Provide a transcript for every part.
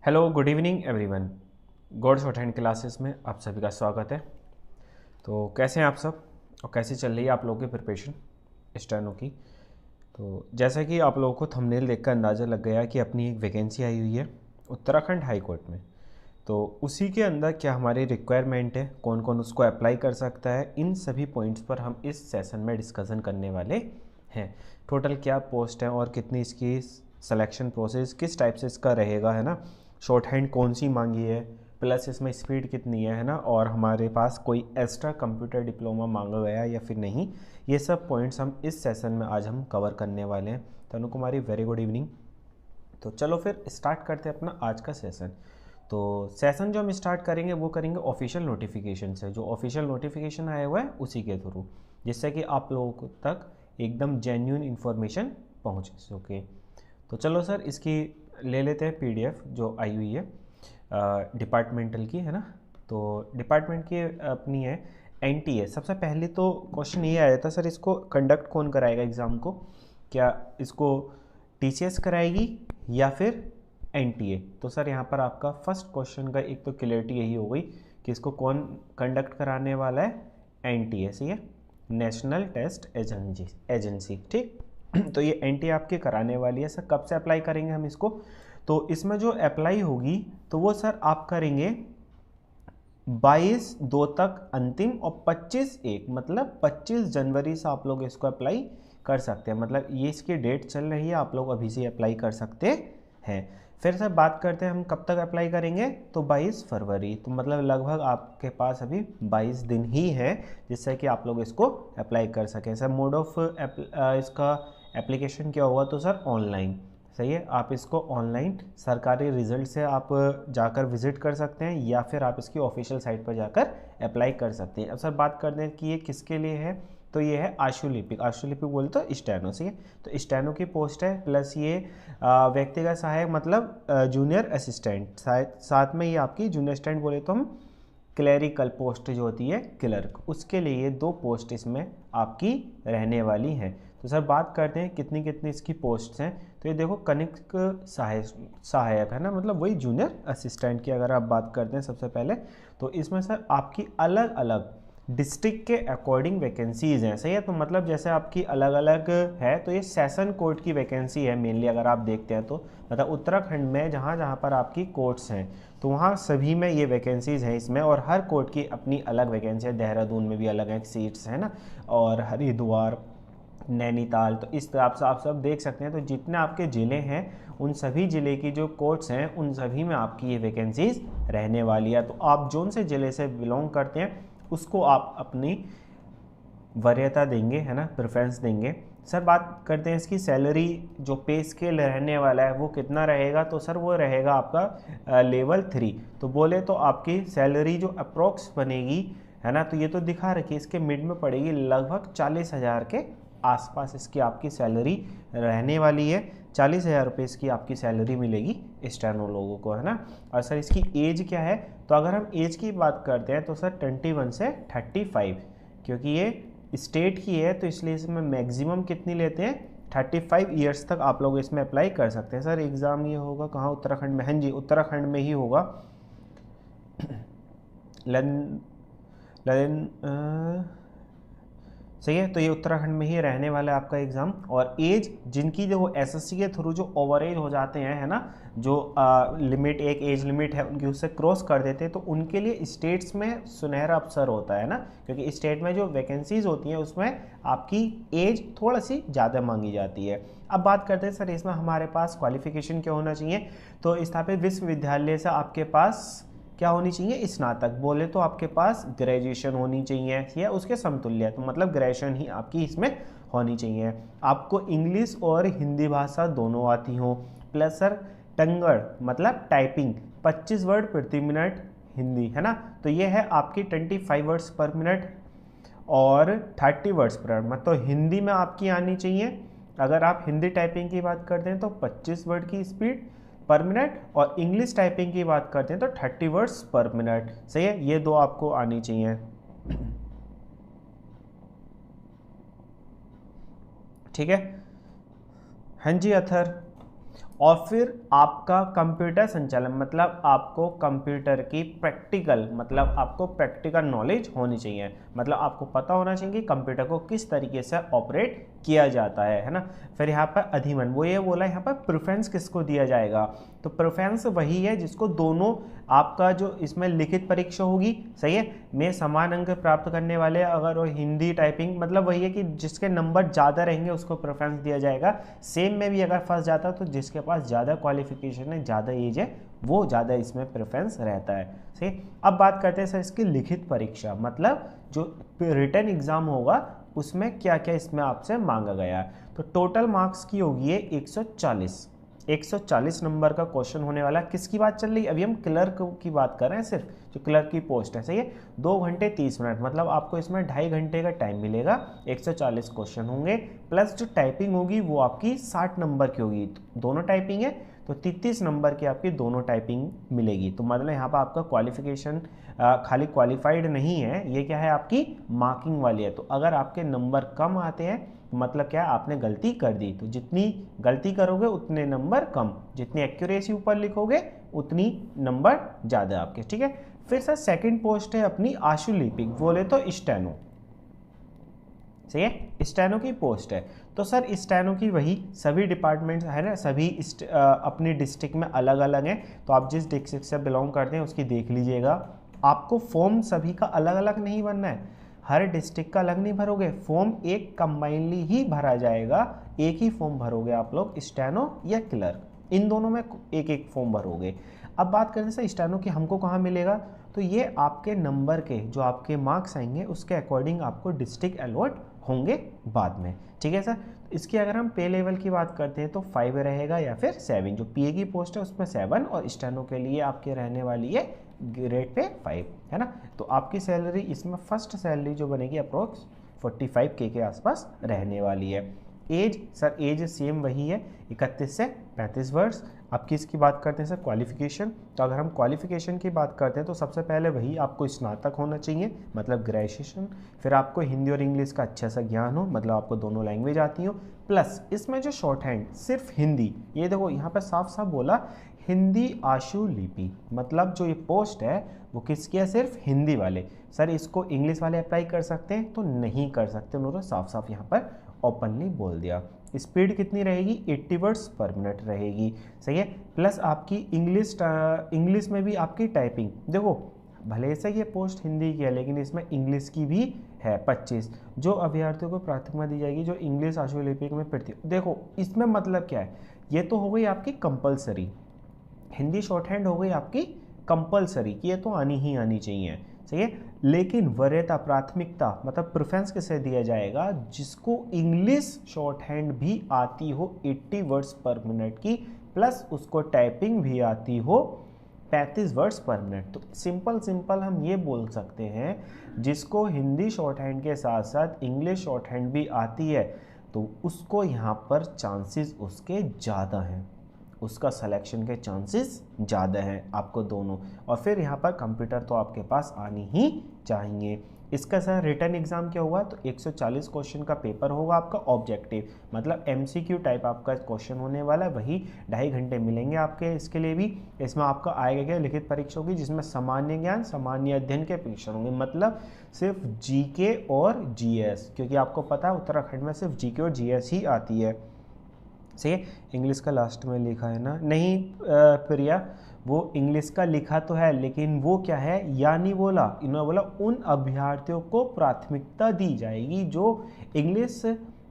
Hello good evening everyone. God shorthand classes में आप सभी का स्वागत है। तो कैसे हैं आप सब और कैसी चल रही है आप लोगों की प्रिपरेशन स्टेनो की। तो जैसा कि आप लोगों को थंबनेल देखकर अंदाज़ा लग गया कि अपनी एक वैकेंसी आई हुई है उत्तराखंड हाई कोर्ट में। तो उसी के अंदर क्या हमारी रिक्वायरमेंट है, कौन कौन उसको अप्लाई कर सकता है, इन सभी पॉइंट्स पर हम इस सेशन में डिस्कशन करने वाले हैं। टोटल क्या पोस्ट है और कितनी इसकी सिलेक्शन प्रोसेस किस टाइप से इसका रहेगा, है ना। शॉर्ट हैंड कौन सी मांगी है, प्लस इसमें स्पीड कितनी है ना, और हमारे पास कोई एक्स्ट्रा कंप्यूटर डिप्लोमा मांगा गया या फिर नहीं। ये सब पॉइंट्स हम इस सेशन में आज हम कवर करने वाले हैं। तनु कुमारी, वेरी गुड इवनिंग। तो चलो फिर स्टार्ट करते हैं अपना आज का सेशन। तो सेशन जो हम स्टार्ट करेंगे वो करेंगे ऑफिशियल नोटिफिकेशन से। जो ऑफिशियल नोटिफिकेशन आया हुआ है उसी के थ्रू, जिससे कि आप लोगों तक एकदम जेन्यून इन्फॉर्मेशन पहुंच सके। तो चलो सर, इसकी ले लेते हैं पीडीएफ जो आई हुई है डिपार्टमेंटल की, है ना। तो डिपार्टमेंट की अपनी है एनटीए। सबसे पहले तो क्वेश्चन ये आया था सर, इसको कंडक्ट कौन कराएगा एग्ज़ाम को, क्या इसको टीसीएस कराएगी या फिर एनटीए। तो सर यहाँ पर आपका फर्स्ट क्वेश्चन का एक तो क्लियरिटी यही हो गई कि इसको कौन कंडक्ट कराने वाला है, एनटीए। सही है, नेशनल टेस्ट एजेंसी, ठीक। तो ये एनटीए आपके कराने वाली है। सर कब से अप्लाई करेंगे हम इसको, तो इसमें जो अप्लाई होगी तो वो सर आप करेंगे 22/2 तक अंतिम, और 25/1 मतलब 25 जनवरी से आप लोग इसको अप्लाई कर सकते हैं। मतलब ये इसकी डेट चल रही है, आप लोग अभी से अप्लाई कर सकते हैं। फिर सर बात करते हैं हम कब तक अप्लाई करेंगे, तो 22 फरवरी। तो मतलब लगभग आपके पास अभी 22 दिन ही है जिससे कि आप लोग इसको अप्लाई कर सकें। सर मोड ऑफ इसका एप्लीकेशन क्या होगा, तो सर ऑनलाइन। सही है, आप इसको ऑनलाइन सरकारी रिजल्ट से आप जाकर विजिट कर सकते हैं या फिर आप इसकी ऑफिशियल साइट पर जाकर अप्लाई कर सकते हैं। अब सर बात करते हैं कि ये किसके लिए है, तो ये है आशुलिपिक। आशुलिपिक बोले तो स्टेनो। सही है, तो स्टेनो की पोस्ट है, प्लस ये व्यक्तिगत सहायक मतलब जूनियर असिस्टेंट, साथ में ये आपकी जूनियर असिस्टेंट बोले तो हम क्लरिकल पोस्ट जो होती है क्लर्क, उसके लिए 2 पोस्ट इसमें आपकी रहने वाली हैं। तो सर बात करते हैं कितनी कितनी इसकी पोस्ट्स हैं। तो ये देखो कनिष्ठ सहायक है ना, मतलब वही जूनियर असिस्टेंट की अगर आप बात करते हैं सबसे पहले, तो इसमें सर आपकी अलग अलग डिस्ट्रिक्ट के अकॉर्डिंग वैकेंसीज़ हैं। सही है, तो मतलब जैसे आपकी अलग अलग है, तो ये सेशन कोर्ट की वैकेंसी है मेनली अगर आप देखते हैं तो। मतलब उत्तराखंड में जहाँ जहाँ पर आपकी कोर्ट्स हैं तो वहाँ सभी में ये वैकेंसीज़ हैं इसमें, और हर कोर्ट की अपनी अलग वैकेंसी है। देहरादून में भी अलग अलग सीट्स हैं ना, और हरिद्वार, नैनीताल, तो इस तरह से आप सब देख सकते हैं। तो जितने आपके ज़िले हैं उन सभी ज़िले की जो कोर्ट्स हैं उन सभी में आपकी ये वैकेंसीज़ रहने वाली है। तो आप जोन से ज़िले से बिलोंग करते हैं उसको आप अपनी वरीयता देंगे, है ना, प्रेफरेंस देंगे। सर बात करते हैं इसकी सैलरी, जो पे स्केल रहने वाला है वो कितना रहेगा, तो सर वो रहेगा आपका लेवल 3। तो बोले तो आपकी सैलरी जो अप्रोक्स बनेगी, है ना, तो ये तो दिखा रखी इसके मिड में पड़ेगी, लगभग 40,000 के आसपास इसकी आपकी सैलरी रहने वाली है। 40,000 रुपये इसकी आपकी सैलरी मिलेगी स्टेनो लोगों को, है ना। और सर इसकी एज क्या है, तो अगर हम एज की बात करते हैं तो सर 21 से 35, क्योंकि ये स्टेट की है तो इसलिए इसमें मैक्सिमम कितनी लेते हैं, 35 ईयर्स तक आप लोग इसमें अप्लाई कर सकते हैं। सर एग्ज़ाम ये होगा कहाँ, उत्तराखंड में। हाँ जी, उत्तराखंड में ही होगा। लन लन सही है, तो ये उत्तराखंड में ही रहने वाला है आपका एग्ज़ाम। और एज जिनकी जो एसएससी के थ्रू जो ओवर एज हो जाते हैं, है ना, जो लिमिट, एक एज लिमिट है उनकी, उससे क्रॉस कर देते हैं, तो उनके लिए स्टेट्स में सुनहरा अवसर होता है ना, क्योंकि स्टेट में जो वैकेंसीज होती हैं उसमें आपकी एज थोड़ा सी ज़्यादा मांगी जाती है। अब बात करते हैं सर इसमें हमारे पास क्वालिफिकेशन क्या होना चाहिए, तो स्थापित विश्वविद्यालय से आपके पास क्या होनी चाहिए, स्नातक। बोले तो आपके पास ग्रेजुएशन होनी चाहिए या उसके समतुल्य, तो मतलब ग्रेजुएशन ही आपकी इसमें होनी चाहिए। आपको इंग्लिश और हिंदी भाषा दोनों आती हो, प्लस सर टंगड़ मतलब टाइपिंग 25 वर्ड प्रति मिनट हिंदी, है ना। तो ये है आपकी 25 वर्ड्स पर मिनट और 30 वर्ड्स पर मिनट, मतलब हिंदी में आपकी आनी चाहिए। अगर आप हिंदी टाइपिंग की बात करते हैं तो 25 वर्ड की स्पीड पर मिनट, और इंग्लिश टाइपिंग की बात करते हैं तो 30 वर्ड्स पर मिनट। सही है, ये 2 आपको आनी चाहिए। ठीक है, हाँ जी अथर। और फिर आपका कंप्यूटर संचालन, मतलब आपको कंप्यूटर की प्रैक्टिकल, मतलब आपको प्रैक्टिकल नॉलेज होनी चाहिए, मतलब आपको पता होना चाहिए कि कंप्यूटर को किस तरीके से ऑपरेट किया जाता है ना। फिर यहाँ पर अधिमन, वो ये बोला यहाँ पर प्रेफरेंस किसको दिया जाएगा, तो प्रेफरेंस वही है जिसको दोनों आपका जो इसमें लिखित परीक्षा होगी, सही है, में समान अंक प्राप्त करने वाले, अगर वो हिंदी टाइपिंग, मतलब वही है कि जिसके नंबर ज़्यादा रहेंगे उसको प्रेफरेंस दिया जाएगा। सेम में भी अगर फंस जाता तो जिसके पास ज़्यादा क्वालिफिकेशन है, ज़्यादा एज है, वो ज़्यादा इसमें प्रेफरेंस रहता है, सही। अब बात करते हैं सर इसकी लिखित परीक्षा, मतलब जो रिटन एग्ज़ाम होगा उसमें क्या क्या इसमें आपसे मांगा गया है। तो टोटल मार्क्स की होगी ये 140 नंबर का क्वेश्चन होने वाला है। किसकी बात चल रही है, अभी हम क्लर्क की बात कर रहे हैं, सिर्फ जो क्लर्क की पोस्ट है, सही है। 2 घंटे 30 मिनट, मतलब आपको इसमें 2.5 घंटे का टाइम मिलेगा। 140 क्वेश्चन होंगे, प्लस जो टाइपिंग होगी वो आपकी 60 नंबर की होगी, तो दोनों टाइपिंग है तो 33 नंबर की आपकी दोनों टाइपिंग मिलेगी। तो मतलब यहाँ पर आपका क्वालिफिकेशन खाली क्वालिफाइड नहीं है, ये क्या है आपकी मार्किंग वाली है। तो अगर आपके नंबर कम आते हैं मतलब क्या, आपने गलती कर दी, तो जितनी गलती करोगे उतने नंबर कम, जितनी एक्यूरेसी ऊपर लिखोगे उतनी नंबर ज़्यादा आपके, ठीक है। फिर सर सेकंड पोस्ट है अपनी आशुलिपिक, बोले तो स्टेनो, सही है, स्टेनो की पोस्ट है। तो सर स्टेनो की वही सभी डिपार्टमेंट्स है ना, सभी अपनी डिस्ट्रिक्ट में अलग अलग हैं, तो आप जिस डिस्ट्रिक्ट से बिलोंग करते हैं उसकी देख लीजिएगा। आपको फॉर्म सभी का अलग अलग नहीं भरना है, हर डिस्ट्रिक्ट का अलग नहीं भरोगे, फॉर्म एक कंबाइनली ही भरा जाएगा, एक ही फॉर्म भरोगे आप लोग, स्टेनो या क्लर्क, इन दोनों में एक एक फॉर्म भरोगे। अब बात करते हैं सर स्टेनो की हमको कहाँ मिलेगा, तो ये आपके नंबर के जो आपके मार्क्स आएंगे उसके अकॉर्डिंग आपको डिस्ट्रिक्ट अलॉट होंगे बाद में, ठीक है सर। इसकी अगर हम पे लेवल की बात करते हैं तो 5 रहेगा या फिर 7, जो पीए की पोस्ट है उसमें 7 और स्टेनो के लिए आपके रहने वाली है ग्रेड पे 5, है ना। तो आपकी सैलरी इसमें फर्स्ट सैलरी जो बनेगी अप्रोक्स 45K के आसपास रहने वाली है। एज सर एज सेम वही है 31 से 35 वर्ष। अब किसकी बात करते हैं सर, क्वालिफिकेशन, तो अगर हम क्वालिफिकेशन की बात करते हैं तो सबसे पहले वही आपको स्नातक होना चाहिए, मतलब ग्रेजुएशन। फिर आपको हिंदी और इंग्लिश का अच्छा सा ज्ञान हो, मतलब आपको दोनों लैंग्वेज आती हो, प्लस इसमें जो शॉर्ट हैंड सिर्फ हिंदी, ये देखो यहाँ पर साफ साफ बोला हिंदी आशुलिपि, मतलब जो ये पोस्ट है वो किसकी है, सिर्फ हिंदी वाले। सर इसको इंग्लिश वाले अप्लाई कर सकते हैं तो नहीं कर सकते, उन्होंने साफ साफ यहाँ पर ओपनली बोल दिया। स्पीड कितनी रहेगी, 80 वर्ड्स पर मिनट रहेगी, सही है। प्लस आपकी इंग्लिश में भी आपकी टाइपिंग, देखो भले से ये पोस्ट हिंदी की है लेकिन इसमें इंग्लिश की भी है 25, जो अभ्यर्थियों को प्राथमिकता दी जाएगी जो इंग्लिश आशुलिपिक में पढ़ती है। देखो इसमें मतलब क्या है, ये तो हो गई आपकी कंपलसरी, हिंदी शॉर्ट हैंड हो गई आपकी कंपलसरी कि ये तो आनी ही आनी चाहिए, सही है। लेकिन वरीयता प्राथमिकता मतलब प्रेफरेंस किसे दिया जाएगा, जिसको इंग्लिश शॉर्ट हैंड भी आती हो 80 वर्ड्स पर मिनट की, प्लस उसको टाइपिंग भी आती हो 35 वर्ड्स पर मिनट। तो सिंपल हम ये बोल सकते हैं जिसको हिंदी शॉर्ट हैंड के साथ साथ इंग्लिश शॉर्ट हैंड भी आती है तो उसको यहाँ पर चांसेस उसके ज़्यादा हैं, उसका सिलेक्शन के चांसेस ज़्यादा हैं आपको दोनों। और फिर यहाँ पर कंप्यूटर तो आपके पास आनी ही चाहिए। इसका सर रिटर्न एग्जाम क्या होगा, तो 140 क्वेश्चन का पेपर होगा आपका ऑब्जेक्टिव, मतलब एमसीक्यू टाइप आपका क्वेश्चन होने वाला है, वही 2.5 घंटे मिलेंगे आपके इसके लिए भी। इसमें आपका आएगा क्या, लिखित परीक्षा होगी जिसमें सामान्य ज्ञान सामान्य अध्ययन के परीक्षण होंगे, मतलब सिर्फ जीके और जीएस, क्योंकि आपको पता है उत्तराखंड में सिर्फ जीके और जीएस ही आती है, सही है। इंग्लिश का लास्ट में लिखा है ना, नहीं प्रिया वो इंग्लिश का लिखा तो है लेकिन वो क्या है या नहीं बोला, इन्होंने बोला उन अभ्यर्थियों को प्राथमिकता दी जाएगी जो इंग्लिश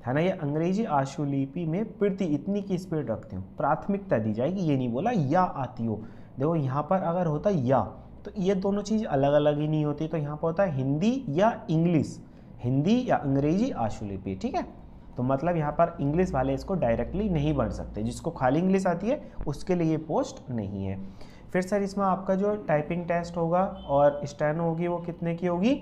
है ना या अंग्रेजी आशुलिपि में पढ़ती इतनी की स्पीड रखते हो, प्राथमिकता दी जाएगी, ये नहीं बोला या आती हो। देखो यहाँ पर अगर होता या तो ये दोनों चीज़ अलग अलग ही नहीं होती, तो यहाँ पर होता है हिंदी या इंग्लिश, हिंदी या अंग्रेजी आशुलिपि, ठीक है। तो मतलब यहाँ पर इंग्लिश वाले इसको डायरेक्टली नहीं बढ़ सकते, जिसको खाली इंग्लिश आती है उसके लिए ये पोस्ट नहीं है। फिर सर इसमें आपका जो टाइपिंग टेस्ट होगा और स्टेनो होगी वो कितने की होगी,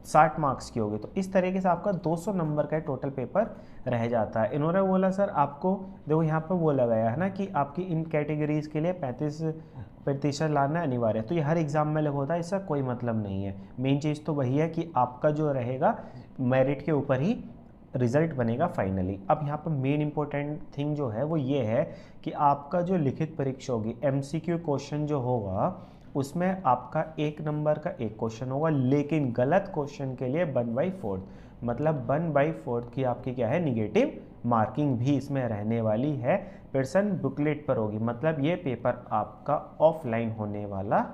60 मार्क्स की होगी। तो इस तरीके से आपका 200 नंबर का टोटल पेपर रह जाता है। इन्होंने बोला सर आपको देखो यहाँ पर बोला गया है ना कि आपकी इन कैटेगरीज के लिए 35% लाना अनिवार्य है, तो ये हर एग्जाम में लगा होता है, इसका कोई मतलब नहीं है। मेन चीज़ तो वही है कि आपका जो रहेगा मेरिट के ऊपर ही रिजल्ट बनेगा फाइनली। अब यहाँ पर मेन इंपॉर्टेंट थिंग जो है वो ये है कि आपका जो लिखित परीक्षा होगी, MCQ क्वेश्चन जो होगा उसमें आपका 1 नंबर का एक क्वेश्चन होगा, लेकिन गलत क्वेश्चन के लिए 1/4, मतलब 1/4 की आपकी क्या है, निगेटिव मार्किंग भी इसमें रहने वाली है। पर्सन बुकलेट पर होगी, मतलब ये पेपर आपका ऑफलाइन होने वाला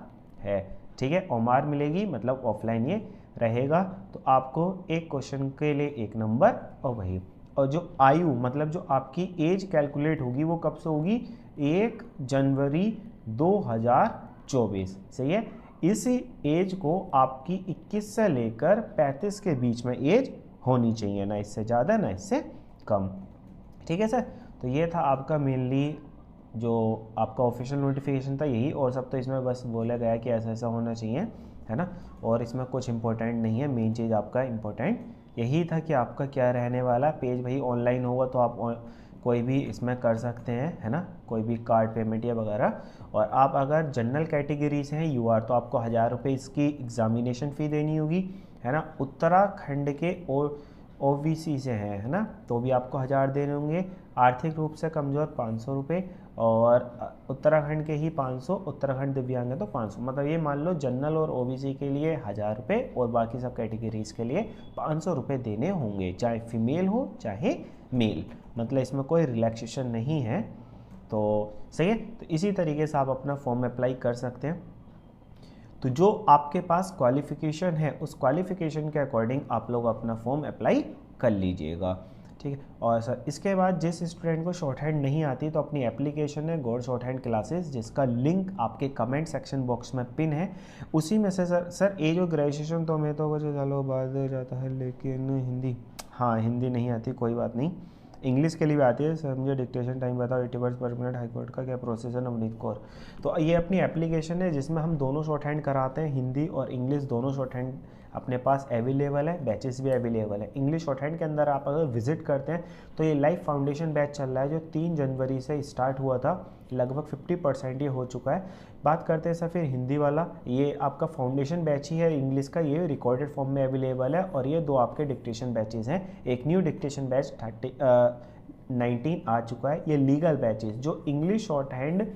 है, ठीक है। ओमार मिलेगी मतलब ऑफलाइन ये रहेगा। तो आपको एक क्वेश्चन के लिए 1 नंबर, और वही, और जो आयु मतलब जो आपकी एज कैलकुलेट होगी वो कब से होगी, 1 जनवरी 2024, सही है। इस एज को आपकी 21 से लेकर 35 के बीच में एज होनी चाहिए, ना इससे ज़्यादा ना इससे कम, ठीक है सर। तो ये था आपका मेनली जो आपका ऑफिशियल नोटिफिकेशन था यही, और सब तो इसमें बस बोला गया कि ऐसा ऐसा होना चाहिए, है ना। और इसमें कुछ इंपॉर्टेंट नहीं है, मेन चीज़ आपका इंपॉर्टेंट यही था कि आपका क्या रहने वाला पेज, भाई ऑनलाइन होगा तो आप कोई भी इसमें कर सकते हैं, है ना, कोई भी कार्ड पेमेंट या वगैरह। और आप अगर जनरल कैटेगरी से हैं UR तो आपको 1000 रुपये इसकी एग्जामिनेशन फ़ी देनी होगी, है ना। उत्तराखंड के OBC से हैं, है ना, तो भी आपको 1000 देने होंगे। आर्थिक रूप से कमज़ोर 500 रुपये, और उत्तराखंड के ही 500, उत्तराखंड दिव्यांग है तो 500, मतलब ये मान लो जनरल और OBC के लिए 1000 रुपये और बाकी सब कैटेगरीज़ के लिए 500 रुपये देने होंगे, चाहे फीमेल हो चाहे मेल, मतलब इसमें कोई रिलैक्सेशन नहीं है। तो सही है, तो इसी तरीके से आप अपना फॉर्म अप्लाई कर सकते हैं। तो जो आपके पास क्वालिफ़िकेशन है उस क्वालिफ़िकेशन के अकॉर्डिंग आप लोग अपना फॉर्म अप्लाई कर लीजिएगा, ठीक है। और सर इसके बाद जिस स्टूडेंट को शॉर्ट हैंड नहीं आती तो अपनी एप्लीकेशन है गॉड शॉर्ट हैंड क्लासेस, जिसका लिंक आपके कमेंट सेक्शन बॉक्स में पिन है, उसी में से सर एज और ग्रेजुएशन तो हमें तो चलो बाद जाता है, लेकिन हिंदी, हाँ हिंदी नहीं आती कोई बात नहीं, इंग्लिश के लिए भी आती है सर। मुझे डिक्टेशन टाइम बताओ, 80 वर्ड्स पर मिनट, हाईकोर्ट का क्या प्रोसेस है, नवनीत कौर। तो ये अपनी एप्लीकेशन है जिसमें हम दोनों शॉर्ट हैंड कराते हैं, हिंदी और इंग्लिश दोनों शॉर्ट हैंड अपने पास अवेलेबल है, बैचेस भी अवेलेबल है। इंग्लिश शॉर्ट हैंड के अंदर आप अगर विजिट करते हैं तो ये लाइफ फाउंडेशन बैच चल रहा है जो 3 जनवरी से स्टार्ट हुआ था, लगभग 50% ये हो चुका है। बात करते हैं सर फिर हिंदी वाला, ये आपका फाउंडेशन बैच ही है इंग्लिश का, ये रिकॉर्डेड फॉर्म में अवेलेबल है। और ये 2 आपके डिक्टेशन बैचेस हैं, एक न्यू डिक्टेशन बैच 19 आ चुका है, ये लीगल बैचेस जो इंग्लिश शॉर्ट हैंड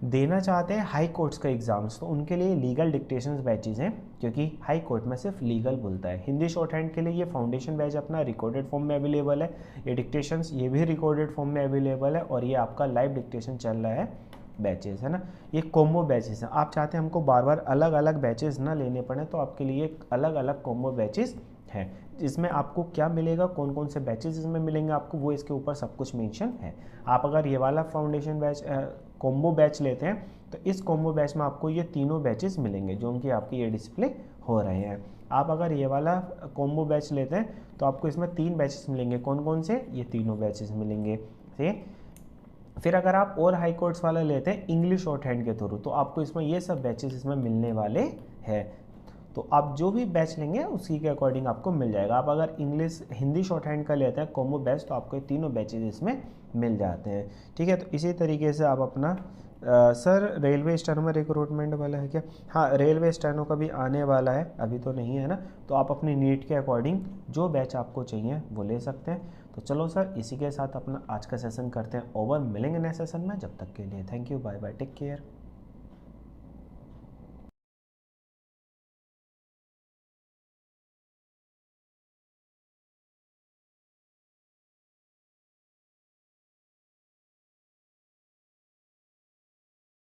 देना चाहते हैं हाई कोर्ट्स का एग्जाम्स, तो उनके लिए लीगल डिक्टेशंस बैचेस हैं, क्योंकि हाई कोर्ट में सिर्फ लीगल बोलता है। हिंदी शॉर्ट हैंड के लिए ये फाउंडेशन बैच अपना रिकॉर्डेड फॉर्म में अवेलेबल है, ये डिक्टेशंस ये भी रिकॉर्डेड फॉर्म में अवेलेबल है, और ये आपका लाइव डिक्टेशन चल रहा है बैचेस, है ना। ये कॉम्बो बैचेस हैं, आप चाहते हैं हमको बार बार अलग अलग बैचेस ना लेने पड़े तो आपके लिए अलग अलग कॉम्बो बैचेस हैं, जिसमें आपको क्या मिलेगा, कौन कौन से बैचेस इसमें मिलेंगे आपको, वो इसके ऊपर सब कुछ मेंशन है। आप अगर ये वाला फाउंडेशन बैच कॉम्बो बैच लेते हैं तो इस कॉम्बो बैच में आपको ये तीनों बैचेस मिलेंगे जो कि आपके ये डिस्प्ले हो रहे हैं। आप अगर ये वाला कॉम्बो बैच लेते हैं तो आपको इसमें 3 बैचेस मिलेंगे, कौन कौन से, ये तीनों बैचेस मिलेंगे, ठीक है। फिर अगर आप और हाई कोर्ट्स वाला लेते हैं इंग्लिश शॉर्ट हैंड के थ्रू तो आपको इसमें ये सब बैचेस इसमें मिलने वाले हैं। तो आप जो भी बैच लेंगे उसी के अकॉर्डिंग आपको मिल जाएगा। आप अगर इंग्लिश हिंदी शॉर्ट हैंड का लेते हैं कॉम्बो बैच तो आपको ये तीनों बैचेज इसमें मिल जाते हैं, ठीक है। तो इसी तरीके से आप अपना सर रेलवे स्टेनो में रिक्रूटमेंट वाला है क्या, हाँ रेलवे स्टेनो का भी आने वाला है, अभी तो नहीं है ना। तो आप अपनी नीड के अकॉर्डिंग जो बैच आपको चाहिए वो ले सकते हैं। तो चलो सर इसी के साथ अपना आज का सेशन करते हैं ओवर, मिलेंगे नेक्स्ट सेशन में, जब तक के लिए thank you, bye bye, take care.